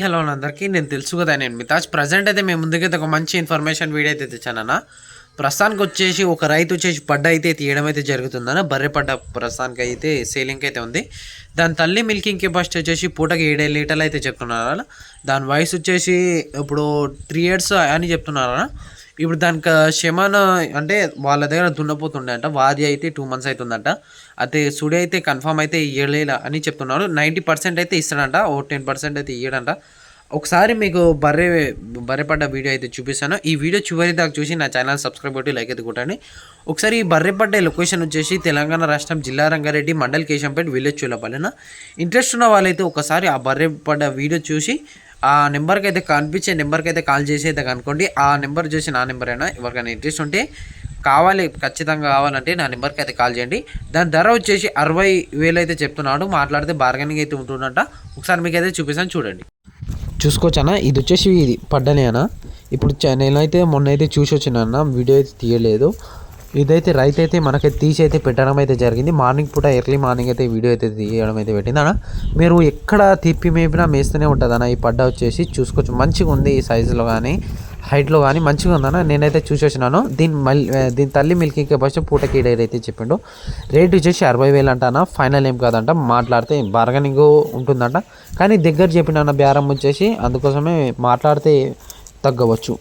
Hello అందరికీ నేను తెలుసు కదా నేను మితాజ్ ప్రజెంట్ అయితే మేము ముందుకైతే ఒక మంచి ఇన్ఫర్మేషన్ వీడియో అయితే తెచ్చానన్న. ప్రస్తుతానికి వచ్చేసి ఒక రైతు వచ్చేసి పడ్డ అయితే తీయడం అయితే జరుగుతుందన్న. బర్రె పడ్డ ప్రస్తుతానికి అయితే సేలింగ్ అయితే ఉంది. దాని తల్లి మిల్కింగ్ కెపాసిటీ వచ్చేసి పూటకి 7 లీటర్లు అయితే చెప్తున్నారు. దాని వయసు వచ్చేసి ఇప్పుడు 3 years అని చెప్తున్నారు. ఇప్పుడు దానికి శమన అంటే వాళ్ళ దగ్గర దున్నపోతుండే అంట. వాది అయితే 2 months అవుతుందంట. అయితే సుడి అయితే కన్ఫామ్ అయితే ఇయ్యలేలా అని చెప్తున్నారు. 90% అయితే ఇస్తాడంట, ఓ 10% అయితే ఇయ్యడంట. ఒకసారి మీకు బర్రె పడ్డ వీడియో అయితే చూపిస్తాను. ఈ వీడియో చివరి దాకా చూసి నా ఛానల్ సబ్స్క్రైబ్ కొట్టి లైక్ అయితే కొట్టండి. ఒకసారి ఈ బర్రె పడ్డ లొకేషన్ వచ్చేసి తెలంగాణ రాష్ట్రం జిల్లా రంగారెడ్డి మండల్ కేశంపేట విలేజ్ చూలపల్లిన. ఇంట్రెస్ట్ ఉన్న వాళ్ళైతే ఒకసారి ఆ బర్రె పడ్డ వీడియో చూసి ఆ నెంబర్కి అయితే కనిపించే నెంబర్కి అయితే కాల్ చేసి అయితే కనుక్కోండి. ఆ నెంబర్ చూసి నా నెంబర్ అయినా ఎవరికైనా ఇంట్రెస్ట్ ఉంటే ఖచ్చితంగా కావాలంటే నా నెంబర్కి అయితే కాల్ చేయండి. దాని ధర వచ్చేసి 60,000 అయితే చెప్తున్నాడు. మాట్లాడితే బార్గెనింగ్ అయితే ఉంటుందంట. ఒకసారి మీకు అయితే చూపిస్తాను, చూడండి. చూసుకోవచ్చా, ఇది వచ్చేసి పడ్డనే అన్న. ఇప్పుడు నేనైతే మొన్న అయితే చూసి వచ్చిన వీడియో అయితే తీయలేదు. ఇదైతే రైతు అయితే మనకైతే తీసి అయితే పెట్టడం అయితే జరిగింది. మార్నింగ్ పూట ఎర్లీ మార్నింగ్ అయితే వీడియో అయితే తీయడం అయితే పెట్టింది అన్న. మీరు ఎక్కడ తిప్పి మేపినా మేస్తూనే ఉంటుంది అన్న. ఈ పడ్డ వచ్చేసి చూసుకోవచ్చు, మంచిగా ఉంది. ఈ సైజులో కానీ హైట్లో కానీ మంచిగా ఉందన్న. నేనైతే చూసి వచ్చినాను. దీని తల్లి మిల్కింగ్ కెపాసిటీ పూటకి 7 అయితే చెప్పిండు. రేట్ వచ్చేసి 60,000 అంట అన్న. ఫైనల్ ఏం కాదంట, మాట్లాడితే బార్గెనింగ్ ఉంటుందంట. కానీ దగ్గర చెప్పిన బేరం వచ్చేసి అందుకోసమే మాట్లాడితే తగ్గవచ్చు.